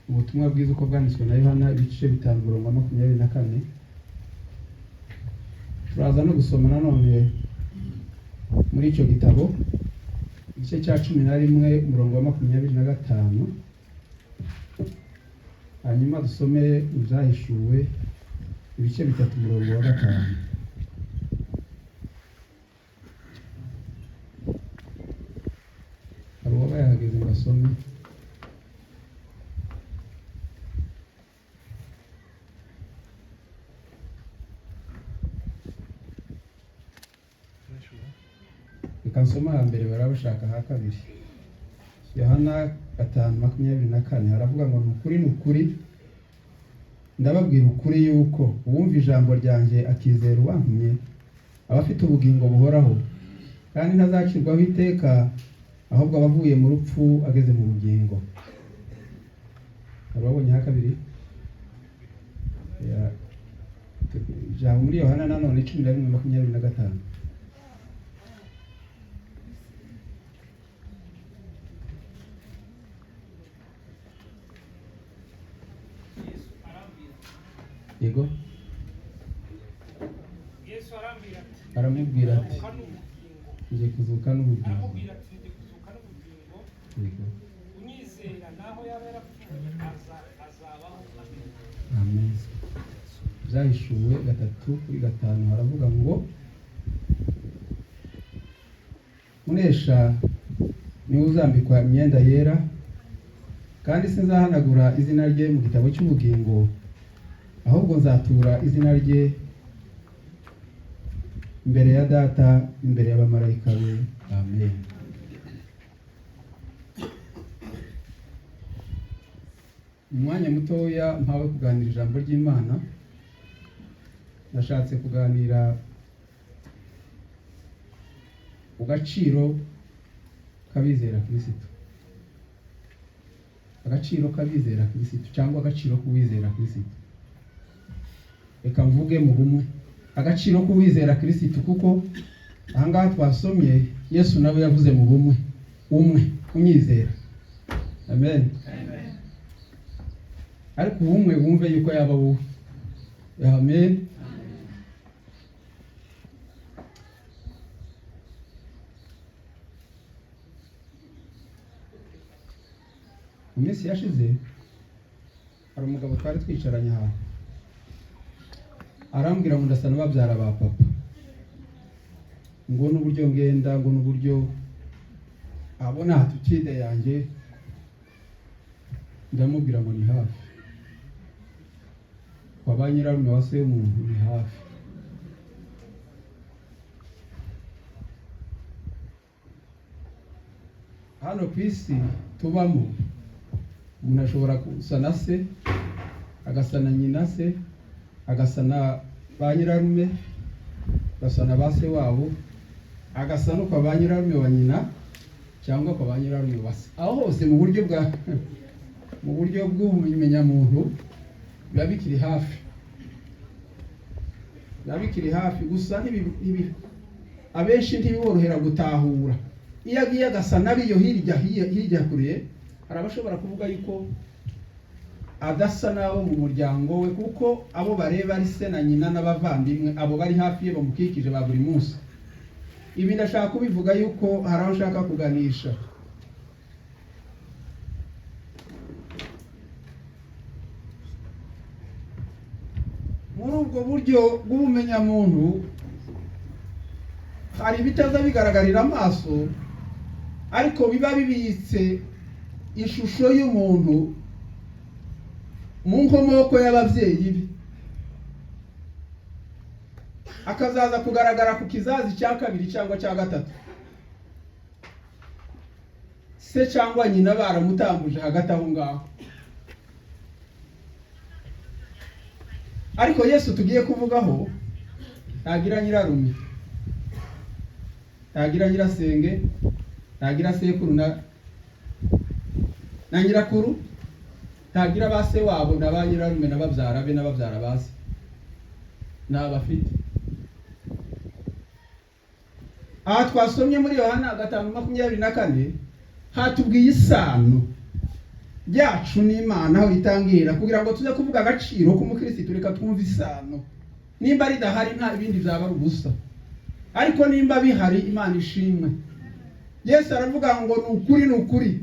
ubutumwa bwiza uko bwanditswe na Yohana ibice 5:24. Turaza no gusoma nanone muri icyo gitabo igice cya 11:25. Hanyuma dusome ibyahishuwe ibice 3:5. Abo bayahageze ngo asome. Ikansoma hambere barabashaka ha kabiri. Yohana 5:24 haravuga ngo nukuri ndababwira ukuri yuko uwumva ijambo ryanjye akizera uwantumye aba afite ubugingo buhoraho kandi ntazacirwaho iteka, ahubwo abavuye mu rupfu ageze mu bugingo. Ababonye ha kabiri ya ijambo muri Yohana nanone 11:25. Yego Yesu aramubwira ati nje kuzuka n'ubugingo. Yego unyizera naho yaba yarapfuye azabaho. amen. Byahishuwe 3:5 haravuga ngo munesha niwe uzambikwa imyenda yera, kandi sinzahanagura izina rye mu gitabo cy'ubugingo, ahubwo nzatura izina rye imbere ya data imbere y'abamarayika be. Amen. Umwanya mutoya mpawe kuganira ijambo ry'Imana, nashatse kuganira ku gaciro k'abizera Kristo. Agaciro k'abizera Kristo cyangwa agaciro k'uwizera Kristo. Reka mvuge mu bumwe agaciro k'uwizera Kristo, kuko ahangaha twasomye Yesu nawe yavuze mu bumwe umwe unyizera. Amen. Ariko ubumwe wumve yuko yaba wowe. Amen. Mu minsi yashize hari umugabo twari twicaranye ahantu, arambwira ngo ndasa n'ababyara ba papa, ngo n'uburyo ngenda, ngo n'uburyo abona attitude yanjye. Ndamubwira ngo ni hafi kwa ba nyirarume wa se w'umuntu, ni hafi. Hano ku isi tubamo umuntu ashobora gusa na se, agasa na nyina se, agasa na ba nyirarume, agasa na ba se wabo, agasa no kwa ba nyirarume wa nyina cyangwa kwa ba nyirarume wa se. Aho hose mu buryo bw'ubumenyamuntu biba bikiri hafi, gusa abenshi ntibiborohera gutahura. Iyo agiye agasa n'abiyo hirya kure, hari abashobora kuvuga yuko adasa n'abo mu muryango we, kuko abo bareba ari se na nyina n'abavandimwe, abo bari hafi ye bamukikije ba buri munsi. Ibi ndashaka kubivuga yuko hari aho nshaka kuganisha. Muri ubwo buryo bw'ubumenyamuntu hari ibitaza bigaragarira amaso, ariko biba bibitse ishusho y'umuntu mu nkomoko y'ababyeyi be, akazaza kugaragara ku kizazi cya kabiri cyangwa cya gatatu. Se cyangwa nyina baramutambuje hagati aho ngaho. Ariko Yesu tugiye kuvugaho ntagira nyirarume, ntagira nyirasenge, ntagira sekuru na nyirakuru, ntagira ba se wabo na ba nyirarume na babyara be n'ababyara ba se. Ntabafite. Aha twasomye muri Yohana 5:24 hatubwiye isano ryacu n'Imana aho itangirira, kugira ngo tuze kuvuga agaciro k'umukristo. Reka twumve isano. Nimba ridahari nta ibindi byaba ari ubusa, ariko nimba bihari Imana ishimwe. Yesu aravuga ngo ni ukuri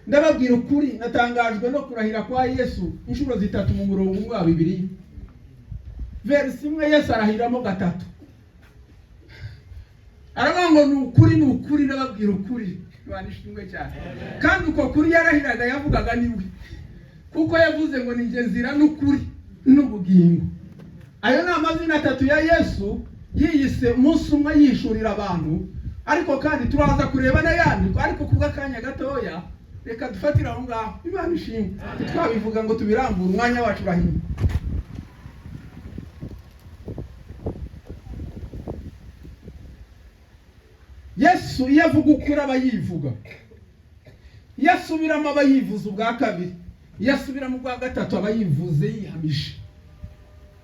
ndababwira ukuri. Natangajwe no kurahira kwa Yesu inshuro 3 mu murongo umwe wa Bibiliya. Verse imwe Yesu arahiramo 3. Aravuga ngo ni ukuri ndababwira ukuri. Imana ishimwe cyane. Kandi uko kuri yarahiraga yavugaga niwe, kuko yavuze ngo ni nge nzira n'ukuri n'ubugingo. Ayo ni amazina 3 ya Yesu yiyise umunsi umwe yishurira abantu. Ariko kandi turaza kureba n'ayandi, ariko kubw'akanya gatoya reka dufatire aho ngaho. Imana ishimwe. Twabivuga ngo tubirambure, umwanya wacu urahimba. Yesu iyo avuga ukuri aba yivuga, iyo asubiramo aba yivuze ubwa kabiri, iyo asubiramo ubwa gatatu aba yivuze yihamishe.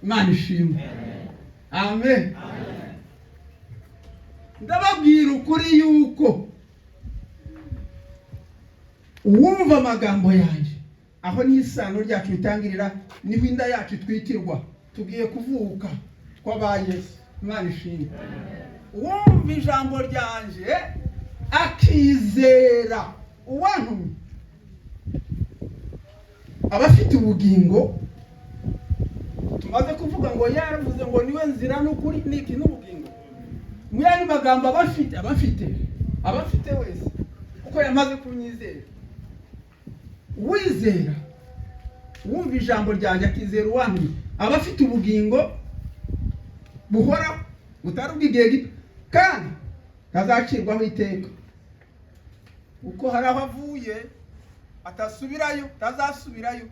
Imana ishimwe. Amen. Ndababwira ukuri yuko uwumva amagambo yanjye, aho ni isano ryacu bitangirira, niho inda yacu twitirwa. Tugiye kuvuka kw'aba Yesu. Imana ishimwe. Uwumva ijambo ryanjye akizera uwantumye aba afite ubugingo. Tumaze kuvuga ngo yaravuze ngo niwe nzira n'ukuri n'iki n'ubugingo. Mwene magambo abafite wese uko yamaze kunyizera. Wizera, wumva ijambo ryanjye akizera uwantumye aba afite ubugingo buhora butari ubw'igihe gito, kandi tazacirwaho iteka. Uko hari aho avuye atasubirayo, tazasubirayo.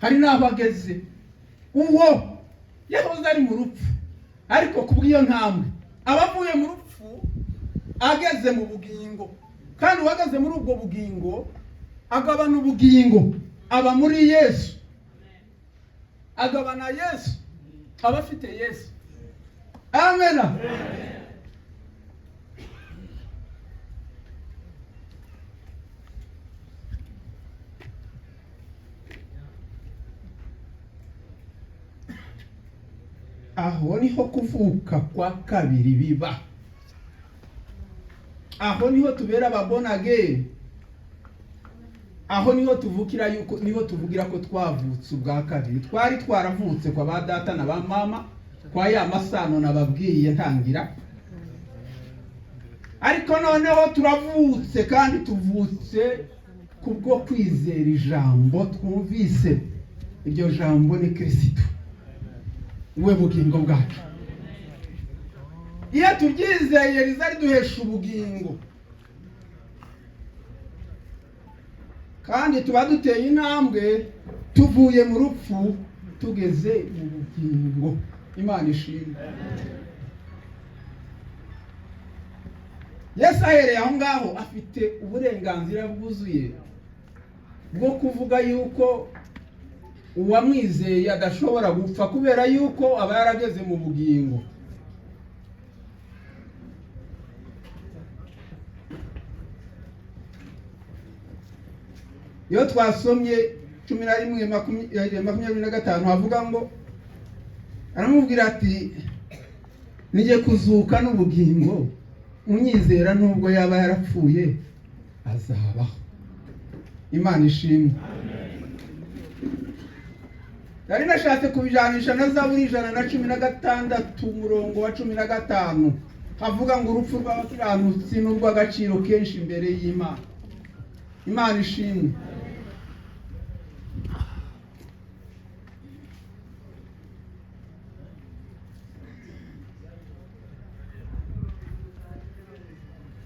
Hari n'aho ageze uwo yahoze ari mu rupfu, ariko kubw'iyo ntambwe abavuye mu rupfu ageze mu bugingo. Kandi uwageze muri ubwo bugingo agabana ubugingo, aba muri Yesu, agabana Yesu, aba afite Yesu. Amen. Aho niho kuvuka kwa kabiri biba. Aho niho tubera ababonage. Aho niho tuvukira yuko, niho tuvugira ko twavutse ubwa kabiri. Twari twaravutse kwa ba data na ba mama, kwa ya masano nababwiye ntangira. Ariko noneho turavutse, kandi tuvutse kubwo kwizera ijambo twumvise. Iryo jambo ni Kristo, we bugingo bwacu. Iyo turyizeye rizariduhesha ubugingo, kandi tuba duteye intambwe tuvuye mu rupfu tugeze mu bugingo. Imana ishimwe. Yesu ahereye aho ngaho afite uburenganzira bwuzuye bwo kuvuga yuko uwamwizeye adashobora gupfa, kubera yuko aba yarageze mu bugingo. Iyo twasomye 11:25 havuga ngo, aramubwira ati nije kuzuka n'ubugingo, unyizera nubwo yaba yarapfuye azabaho. Imana ishimwe. Nari nashatse kubijanisha na Zaburi 116 umurongo wa 15 havuga ngo urupfu rw'abakiranutsi n'urw'agaciro kenshi imbere y'Imana. Imana ishimwe.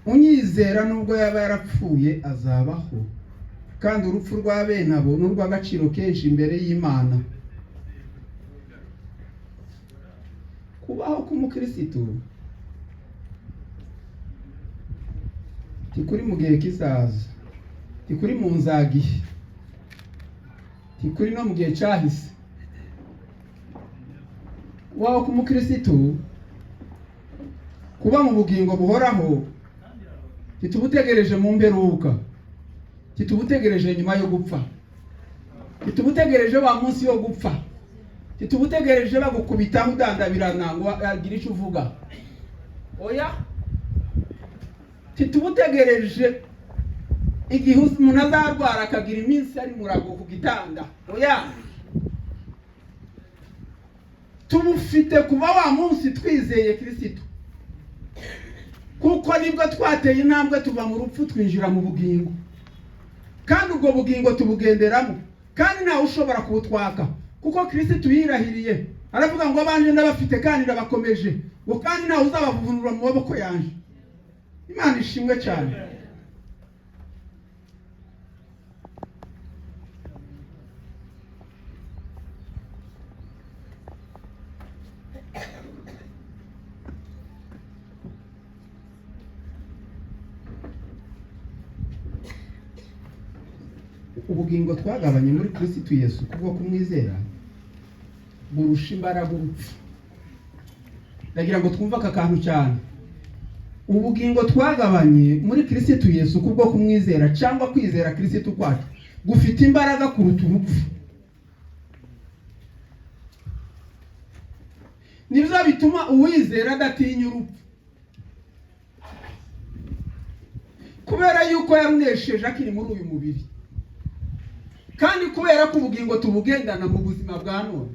Unyizera nubwo yaba yarapfuye azabaho, kandi urupfu rwa bene abo n'urw'agaciro kenshi imbere y'Imana. Kubaho k'umukristo tikuri mu gihe kizaza, tikuri mu nzagihe, tikuri no mu gihe cyahise. Kubaho k'umukristo, kuba mu bugingo buhoraho, titubutegereje mu mperuka. kitubutegereje nyuma yo gupfa, kitubutegereje wa munsi yo gupfa, kitubutegereje bagukubitaho udandabirana ngo agira icyo uvuga. Oya, kitubutegereje igihe umuntu azarwara akagira iminsi ari murago ku gitanda. Oya, tubufite kuba wa munsi twizeye Kristo, kuko nibwo twateye intambwe tuva mu rupfu twinjira mu bugingo, kandi ubwo bugingo tubugenderamo, kandi ntawe ushobora kubutwaka, kuko Kristo yirahiriye aravuga ngo abanje ndabafite kandi ndabakomeje, ngo kandi ntawe uzabavunura mu maboko yanjye. Imana ishimwe cyane. Ubugingo twagabanye muri Kristo Yesu kubwo kumwizera burusha imbaraga urupfu. Ndagira ngo twumve aka kantu cyane. Ubugingo twagabanye muri Kristo Yesu kubwo kumwizera cyangwa kwizera Kristo kwacu gufite imbaraga kuruta urupfu. Nibyo bituma uwizera adatinya urupfu, kubera yuko yarunesheje akiri muri uyu mubiri, kandi kubera ko ubugingo tubugendana mu buzima bwa none,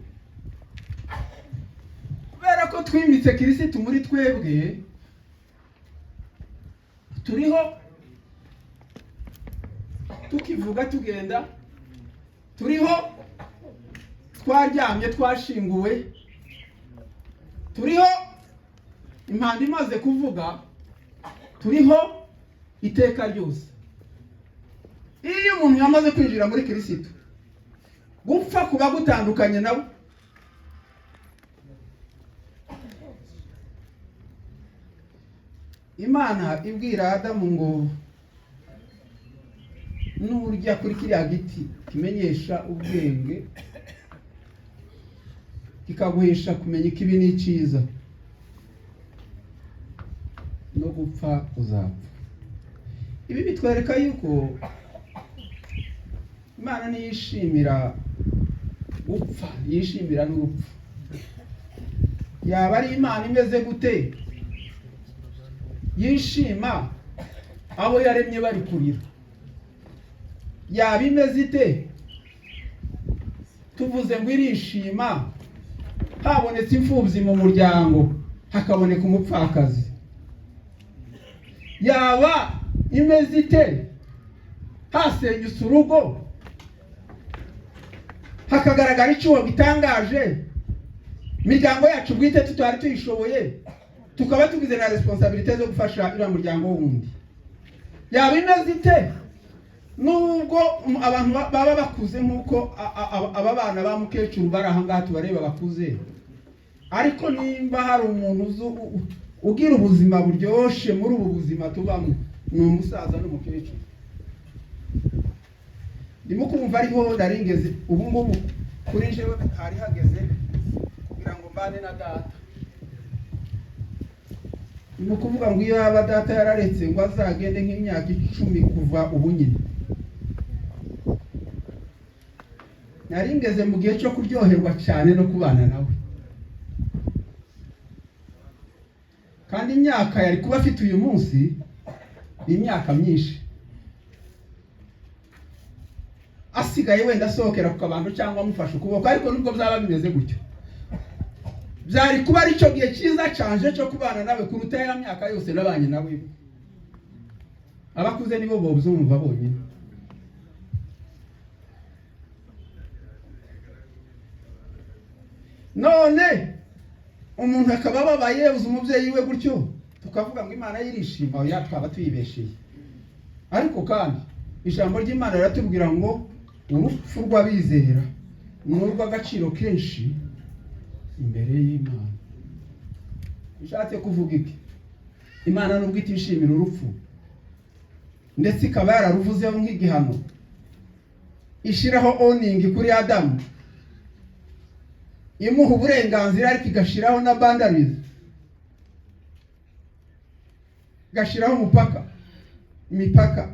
kubera ko twimitse Kristo muri twebwe, turiho tukivuga tugenda, turiho twaryamye twashinguwe, turiho impanda imaze kuvuga, turiho iteka ryose. Iyo umuntu yamaze kwinjira muri Kristo, gupfa kuba gutandukanye nabo. Imana ibwira Adamu ngo nurya kuri kiriya giti kimenyesha ubwenge, kikaguhesha kumenya ikibi n'icyiza, no gupfa uzapfa. Ibi bitwereka yuko Imana niyishimira gupfa, yishimira n'urupfu. Yaba ari Imana imeze gute yishima abo yaremye bari kurira? Yaba imeze ite tuvuze ngo irishima habonetse imfubyi mu muryango hakaboneka umupfakazi? Yaba imeze ite hasenyutse urugo hakagaragara icyuho gitangaje, imiryango yacu bwite tutari tuyishoboye, tukaba tugize na responsabilité zo gufasha iriya muryango wundi? Yaba imeze ite nubwo abantu baba bakuze nk'uko aba bana ba mukecuru bari aha ngaha tubareba bakuze, ariko nimba hari umuntu ugira ubuzima buryoshe muri ubu buzima tubamo, ni umusaza n'umukecuru. Ndimo kumva ariho ndaringeze ubu ngubu kuri jewe hari hageze kugira ngo mbane na data. Ndimo kuvuga ngo iyo yaba data yararetse ngo azagende nk'imyaka 10 kuva ubu nyine, naringeze mu gihe cyo kuryoherwa cyane no kubana nawe, kandi imyaka yari kuba afite uyu munsi imyaka myinshi, asigaye wenda asohokera ku kabando cyangwa amufasha ukuboko. Ariko nubwo byaba bimeze gutyo, byari kuba ari cyo gihe cyiza canje cyo kubana nawe kuruta ya myaka yose nabanye nawe. Abakuze nibo bobuzumva bonyine. None umuntu akaba babaye uzi umubyeyi we gutyo, tukavuga ngo Imana yirishima, oya twaba tuyibesheye. Ariko kandi ijambo ry'Imana riratubwira ngo urupfu rw'abizera ni urw'agaciro kenshi imbere y'Imana. Bishatse kuvuga iki? Imana nubwo itishimira urupfu, ndetse ikaba yararuvuzeho nk'igihano, ishiraho owning kuri Adamu, imuha uburenganzira, ariko igashiraho na boundaries, igashiraho imipaka.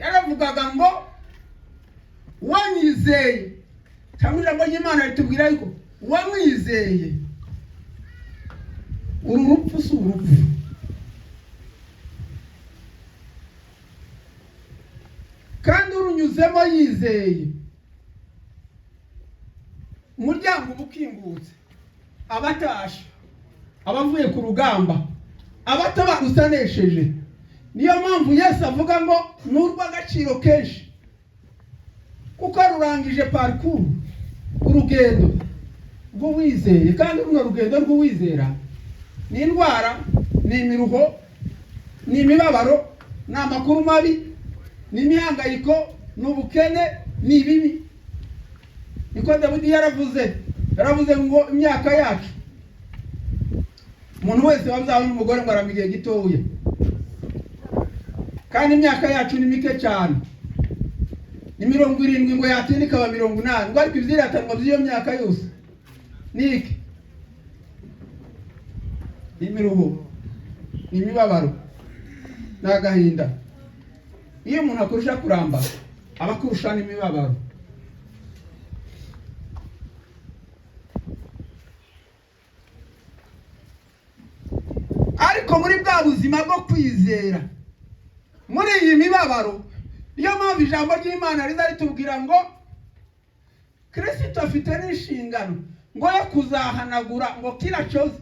yaravugaga ngo wanyizeye, cyangwa ijambo ry'Imana ritubwira yuko wamwizeye uru rupfu si urupfu. Kandi urunyuzemo yizeye, umuryango uba ukingutse, abatashe, abavuye ku rugamba, abatabarutse anesheje. Niyo mpamvu Yesu avuga ngo n'urw'agaciro kenshi, kuko rurangije parcours, urugendo rw'uwizeye. Kandi runo rugendo rw'uwizera ni indwara, ni imiruho, ni imibabaro, ni amakuru mabi, ni imihangayiko, ni ubukene, ni ibibi. Niko Dawidi yaravuze ngo imyaka yacu, umuntu wese wabyawe n'umugore ngo arama igihe gitoya, kandi imyaka yacu ni mike cyane. Ni 70 ngo yatinda ikaba 80, ngo ariko ibyiratanwa by'iyo myaka yose niki imiruho, imibabaro, n'agahinda. Iyo umuntu akurusha kuramba, aba akurusha n'imibabaro. Ariko muri bwa buzima bwo kwizera, muri iyi mibabaro, niyo mpamvu ijambo ry'Imana riza ritubwira ngo Kristo afite n'inshingano ngo yo kuzahanagura ngo kila chozi.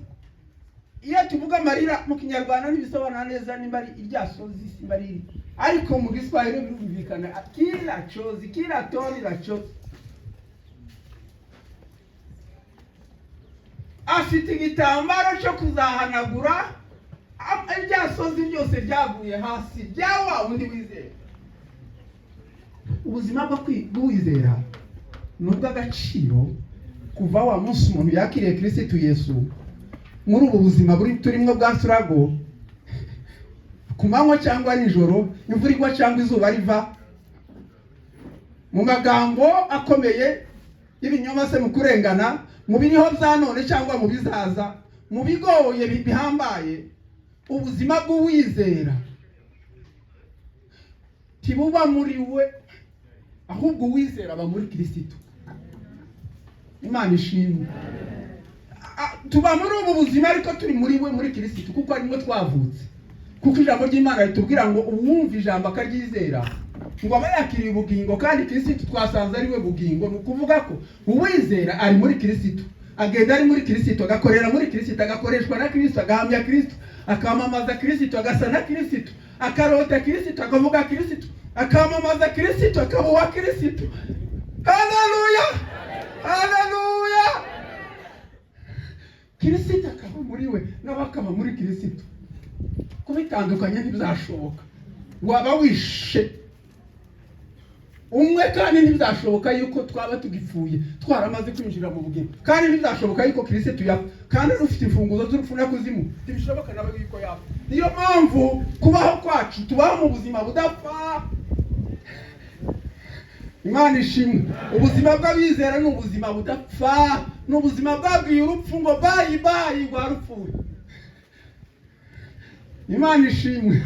Iyo tuvuga amarira mu Kinyarwanda ntibisobanura neza nimba ari iryasozi simba riri, ariko mu Giswahili birumvikana kila chozi, kila toni la chozi. Afite igitambaro cyo kuzahanagura iryasozi byose ryaguye hasi byawa undi wizera. Ubuzima bwo kwizera n'ubw'agaciro kuva wa munsi umuntu yakiriye Kristo Yesu. Muri ubu buzima turimo bwa surago, ku manywa cyangwa nijoro, imvura igwa cyangwa izuba riva, mu magambo akomeye y'ibinyoma se mu kurengana, mu biriho bya none cyangwa mu bizaza, mu bigoye bihambaye, ubuzima bw'uwizera tibuba muri we, ahubwo uwizera aba muri Kristo. Imana ishimwe. Tuba muri ubu buzima ariko turi muri we, muri Kristo, kuko ari mwe twavutse. Kuko ijambo ry'Imana ritubwira ngo uwumva ijambo akaryizera ngo aba yakiriye ubugingo, kandi Kristo twasanze ari we bugingo. Ni ukuvuga ko uwizera ari muri Kristo, agenda ari muri Kristo, agakorera muri Kristo, agakoreshwa na Kristo, agahamya Kristo, akamamaza Kristo, agasa na Kristo, akarota Kristo, akavuga Kristo, akamamaza Kristo, akabuha Kristo. Haleluya, haleluya. Kristo akaba muri we n'abakaba muri Kristo. Kubitandukanya ntibizashoboka. Waba wishe umwe, kandi ntibizashoboka yuko twaba tugipfuye twaramaze kwinjira mu bugingo, kandi ntibizashoboka yuko Kristo yapfa, kandi ufite imfunguzo z'urupfu na kuzimu. Ntibishoboka nawe yuko yapfa. Niyo mpamvu kubaho kwacu tubaho mu buzima budapfa. Imana ishimwe. Ubuzima bw'abizera ni ubuzima budapfa, ni ubuzima bwabwiye urupfu ngo bayi bayi rwarupfuye. Imana ishimwe.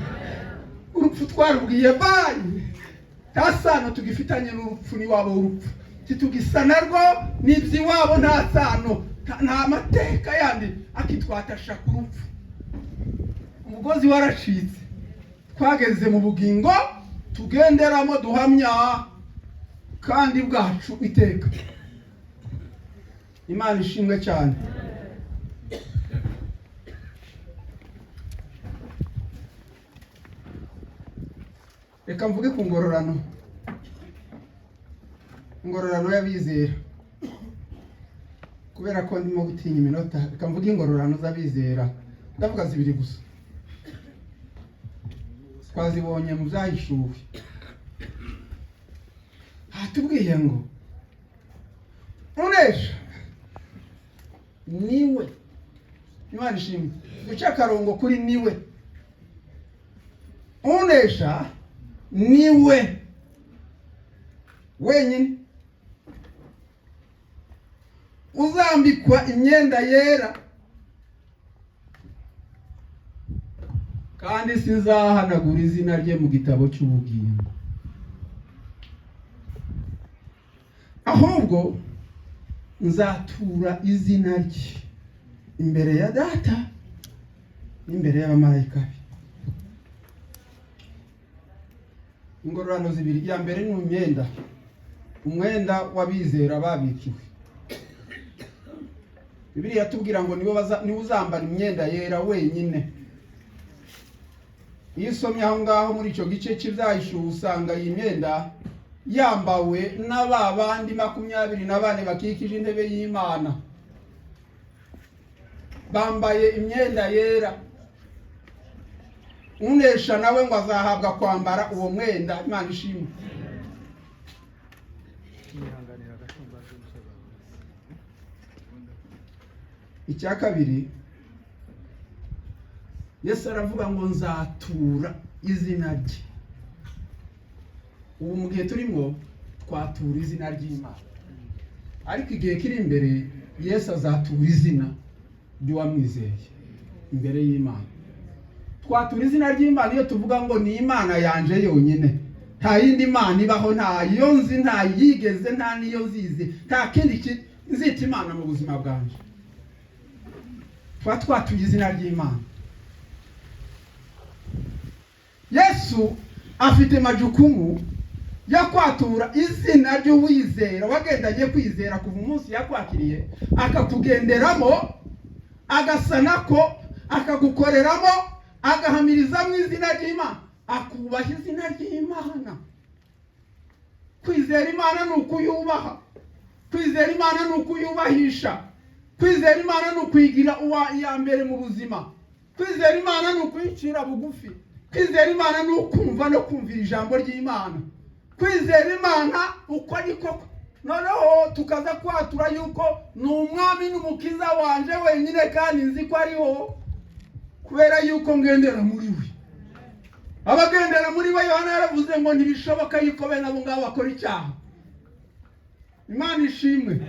Urupfu twarubwiye bayi, nta sano tugifitanye n'urupfu, ni wabo urupfu. Titugisa narwo n'iby'iwabo, nta sano, nta mateka yandi akitwatasha ku rupfu. Umugozi waracitse, twageze mu bugingo tugenderamo duhamya kandi bwacu iteka. Imana ishimwe cyane. Reka mvuge ku ngororano y'abizera, kubera ko ndimo gutinya iminota. Reka mvuge ingororano z'abizera, ndavuga zibiri gusa. Twazibonye mu byahishuwe. Hatubwiye ngo unesha niwe. Imana ishimwe. Guca akarongo kuri niwe. Unesha niwe wenyine uzambikwa imyenda yera, kandi sizahanagura izina rye mu gitabo cy'ubugingo. ahubwo nzatura izina rye imbere ya data n'imbere y'abamarayika be. Ingororano zibiri, iya mbere ni umwenda, umwenda w'abizera babikiwe. Bibiliya yatubwira ngo niwe uzambara imyenda yera wenyine. Iyo usomye aho ngaho muri icyo gice cy'Ibyahishuwe usanga iyi myenda yambawe n'abandi 24 bakikije intebe y'Imana, bambaye imyenda yera. Unesha nawe ngo azahabwa kwambara uwo mwenda. Imana ishimwe. Icya kabiri, Yesu aravuga ngo nzatura izina rye. Ubu mu gihe turimo twatura izina ry'Imana, ariko igihe kiri imbere Yesu azatura izina ry'uwamwizeye imbere y'Imana. Twatura izina ry'Imana iyo tuvuga ngo ni Imana yanje yonyine, nta yindi Imana ibaho, nta yo nzi, nta yigeze, nta niyo nzizi, nta kindi nzita Imana mu buzima bwanje. Twatuye izina ry'Imana. Yesu afite majukumu ya kwatura izina ry'uwizera wagendanye kwizera kuva umunsi yakwakiriye, akakugenderamo, agasanako, akagukoreramo, agahamiriza mu izina ry'Imana, akubaha izina ry'Imana. Kwizera Imana ni ukuyubaha, kwizera Imana ni ukuyubahisha, kwizera Imana ni ukwigira iya mbere mu buzima, kwizera Imana ni ukwicira bugufi, kwizera Imana ni ukumva no kumvira ijambo ry'Imana, kwizera Imana uko niko. Noneho tukaza kwatura yuko ni umwami n'umukiza wanje wenyine, kandi nzi ko ariho kubera yuko ngendera muri we. Abagendera muri we Yohana yaravuze ngo ntibishoboka yuko bene abo ngabo bakora icyaha. Imana ishimwe.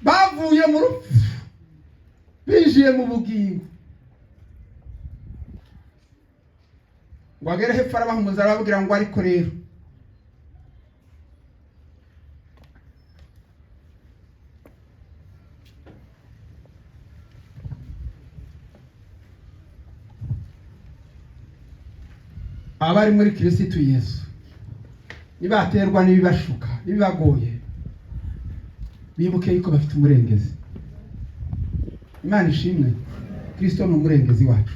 Bavuye mu rupfu binjiye mu bugingo. Ngo agere hepfo arabahumuza arababwira ngo ariko rero abari muri Kristo Yesu nibaterwa n'ibibashuka nibibagoye, bibuke yuko bafite umurengezi. Imana ishimwe. Kristo ni umurengezi wacu.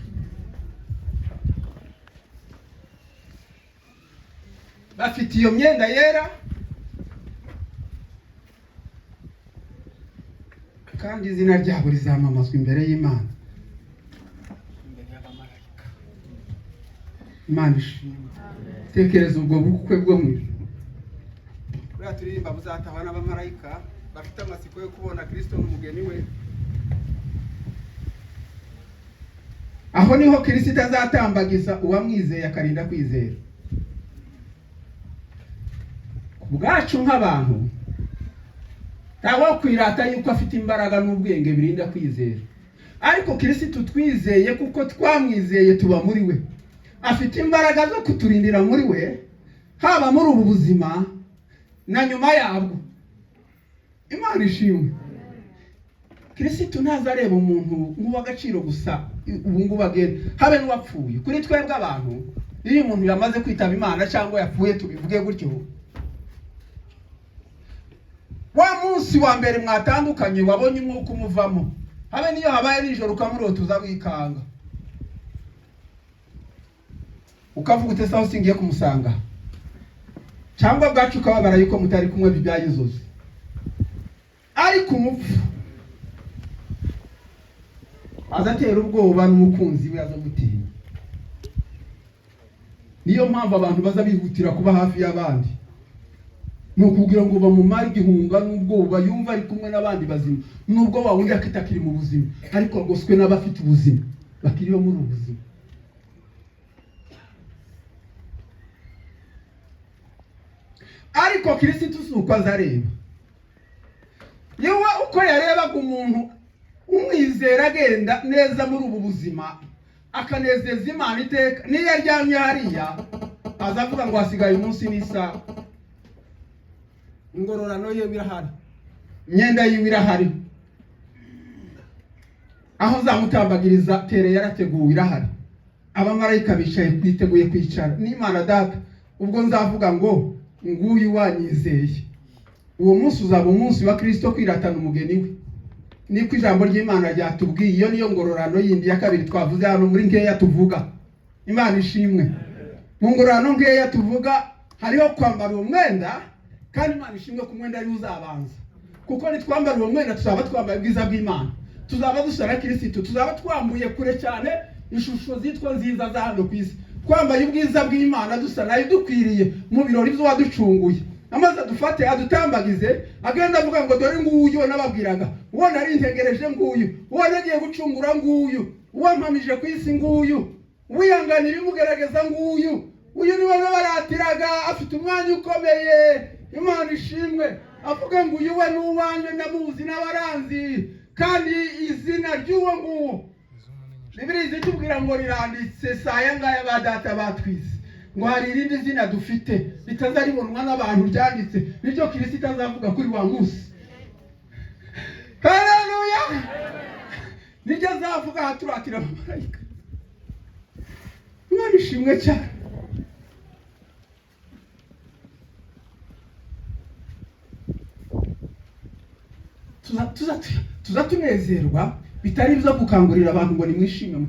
Bafite iyo myenda yera, kandi izina ryabo rizamamazwa imbere y'Imana, imbere y'abamarayika. Imana ishimwe. Tekereza ubwo bukwe bwo mu ijuru. Buriya turirimba buzatahwa n'abamarayika bafite amatsiko yo kubona Kristo n'umugeni we. Aho niho Kristo azatambagiza uwamwizeye akarinda kwizera. Ubwacu nk'abantu ntawo kwirata yuko afite imbaraga n'ubwenge birinda kwizera, ariko Kristo twizeye kuko twamwizeye tuba muri we. Afite imbaraga zo kuturindira muri we, haba muri ubu buzima na nyuma yabwo. Imana ishimwe. Kristo ntazareba umuntu nk'uw'agaciro gusa ubu ngubu agenda habe n'uwapfuye. Kuri twebwe abantu, iyo umuntu yamaze kwitaba Imana cyangwa yapfuye tubivuge gutyo, wa munsi wa mbere mwatandukanye wabonye umwuka umuvamo, habe niyo habaye nijoro ukamurota uza wikanga, ukavuga ute saho singiye kumusanga, cyangwa bwacu ukababara yuko mutari kumwe bibyayizoze. Ariko umupfu azatera ubwoba n'umukunzi we azamutinya. Niyo mpamvu abantu baza bihutira kuba hafi y'abandi, nukugira ngo bamumare igihunga n'ubwoba yumva ari kumwe n'abandi bazima, nubwo wawundi akitakiri mu buzima, ariko agoswe n'abafite ubuzima bakiriho muri ubuzima. Ariko Kristo uko azareba, yewe uko yarebaga umuntu umwizera agenda neza muri ubu buzima akanezeza Imana iteka, niyo aryamye hariya azavuga ngo hasigaye umunsi n'isaha, ingororano ye birahari, imyenda ye birahari, aho zamutambagiriza tere yarateguwe irahari, abamarayika bicaye biteguye kwicara n'Imana Data. Ubwo nzavuga ngo nguyu wanyizeye, uwo munsi uzaba umunsi wa Kristo kwiratana umugeni we. Niko ijambo ry'Imana ryatubwiye. Iyo niyo ngororano yindi ya kabiri twavuze hano muri nkeya tuvuga. Imana ishimwe. Mu ngororano nkeya tuvuga hariho kwambara uwo mwenda, kandi Imana ishimwe ku mwenda ari uzabanza, kuko nitwambara uwo mwenda tuzaba twambaye ubwiza bw'Imana, tuzaba dusa na Kristo, tuzaba twambuye kure cyane ishusho zitwa nziza za hano ku isi, twambaye ubwiza bw'Imana dusa nayo dukwiriye mu birori byo waducunguye. Amaze dufate adutambagize, agenda avuga ngo dore nguyu nababwiraga, uwo nari ntegereje nguyu, uwo nagiye gucungura nguyu, uwo mpamije ku isi nguyu, wiyanganira imugerageza nguyu, uyu niwe nabaratiraga, afite umwanya ukomeye. Imana ishimwe. Avuga ngo uyu we n'uwanjye ndamuzi n'abaranzi, kandi izina ry'uwo nguwo Bibiliya zitubwira ngo riranditse saya ngaya ba data batwise, ngo hari irindi zina dufite ritazaribonwa n'abantu ryanditse, niryo Kristo itazavuga kuri wa munsi. Haleluya. Niryo azavuga haturatira abamarayika. Imana ishimwe cyane. Tuzatunezerwa bitari byo gukangurira abantu ngo nimwishime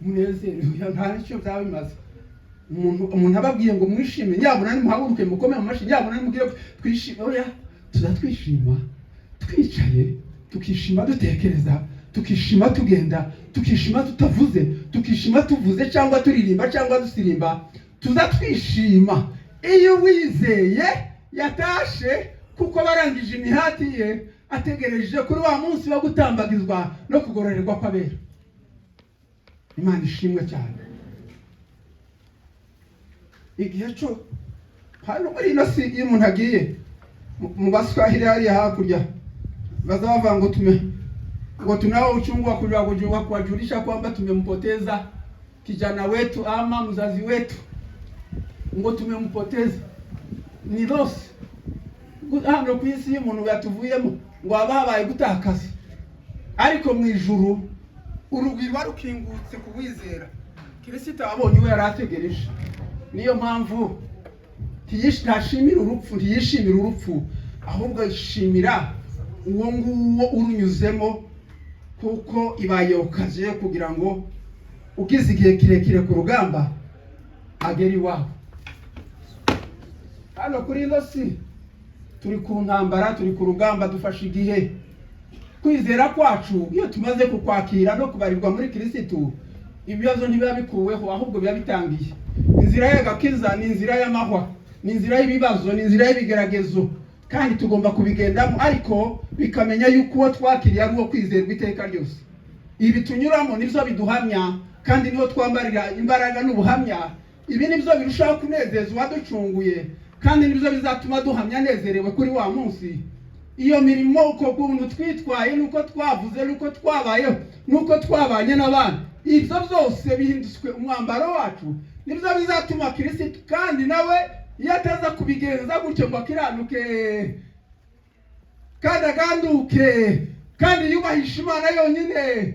munezerwe, nta nicyo byaba bimaze. Umuntu ababwiye ngo mwishime, nyabona nimuhaguruke mukome mu mashi, nyabona nimubwire twishime. Oya, tuzatwishima twicaye, tukishima dutekereza, tukishima tugenda, tukishima tutavuze, tukishima tuvuze cyangwa turirimba cyangwa dusirimba. Tuzatwishima iyo wizeye yatashe, kuko barangije imihati ye, ategereje kuri wa munsi wo gutambagizwa no kugororerwa kw'abera. Imana ishimwe cyane. Igihe cyo hano muri ino si, iyo umuntu agiye mu Baswahili hariya hakurya, bazavuga ngo tunao uchungu wa kujua kuwajulisha kwamba tumempoteza kijana wetu ama mzazi wetu, ngo tumempoteza. Ni losi hano ku isi y'umuntu yatuvuyemo, ngo ababaye gutakaza, ariko mu ijuru urugwiro rukingutse kuwizera. Kristo abonye we yarategereje. Niyo mpamvu ntiyishimira urupfu, ahubwo yishimira uwo nguwo urunyuzemo, kuko ibaye okaje kugira ngo ugize igihe kirekire ku rugamba ageri iwabo. Hano kuri ino si turi ku ntambara, turi ku rugamba, dufashe igihe. Kwizera kwacu iyo tumaze kukwakira no kubarirwa muri Kristo, ibibazo ntibiba bikuweho, ahubwo biba bitangiye. Inzira y'agakiza ni inzira y'amahwa, ni inzira y'ibibazo, ni inzira y'ibigeragezo, kandi tugomba kubigendamo, ariko bikamenya yuko uwo twakiriye ari uwo kwizerwa iteka ryose. Ibi tunyuramo nibyo biduhamya, kandi niho twambarira imbaraga n'ubuhamya. Ibi nibyo birushaho kunezeza uwaducunguye, kandi nibyo bizatuma duhamya nezerewe kuri wa munsi. Iyo mirimo uko kuntu twitwaye, nuko twavuze, nuko twabayeho, nuko twabanye n'abandi, ibyo byose bihinditswe umwambaro wacu, nibyo bizatuma Kristo kandi nawe yataza kubigenza gutyo ngo akiranuke kandi aganduke kandi yubahisha Imana yonyine.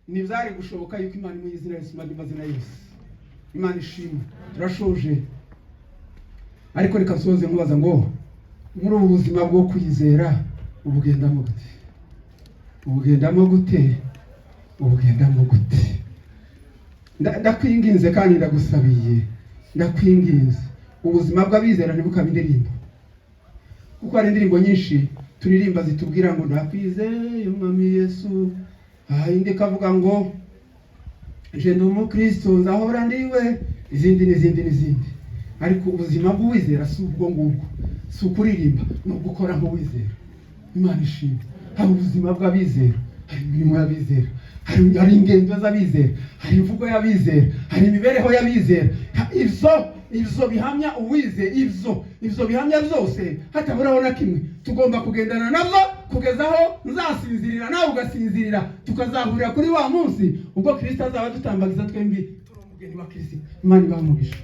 Ntibyari gushoboka yuko Imana imuha izina risumba amazina yose. Imana ishimwe. Turashoje, ariko reka nsoze nkubaza ngo muri ubu buzima bwo kwizera ubugendamo gute? Ubugendamo gute? Ubugendamo gute? Ndakwinginze kandi ndagusabiye, ndakwinginze ubuzima bw'abizera ntibukabe indirimbo, kuko hari indirimbo nyinshi turirimba zitubwira ngo ndakwizeye Umwami Yesu, indi kavuga ngo je ndi umukristo nzahora ndiwe, izindi. Ariko ubuzima bw'uwizera si ubwo ngubwo, si ukuririmba, no gukora nk'uwizera. Imana ishimwe. Hari ubuzima bw'abizera, hari imirimo y'abizera, hari ingendo z'abizera, hari imvugo y'abizera, hari imibereho y'abizera. Ibyo bihamya uwizera, ibyo bihamya byose hataburaho na kimwe. Tugomba kugendana nabyo kugeza aho nzasinzirira nawe ugasinzirira, tukazahurira kuri wa munsi ubwo Kristo azaba dutambagiza twembi turi umugeni. bakirisitu. Imana ibahe umugisha.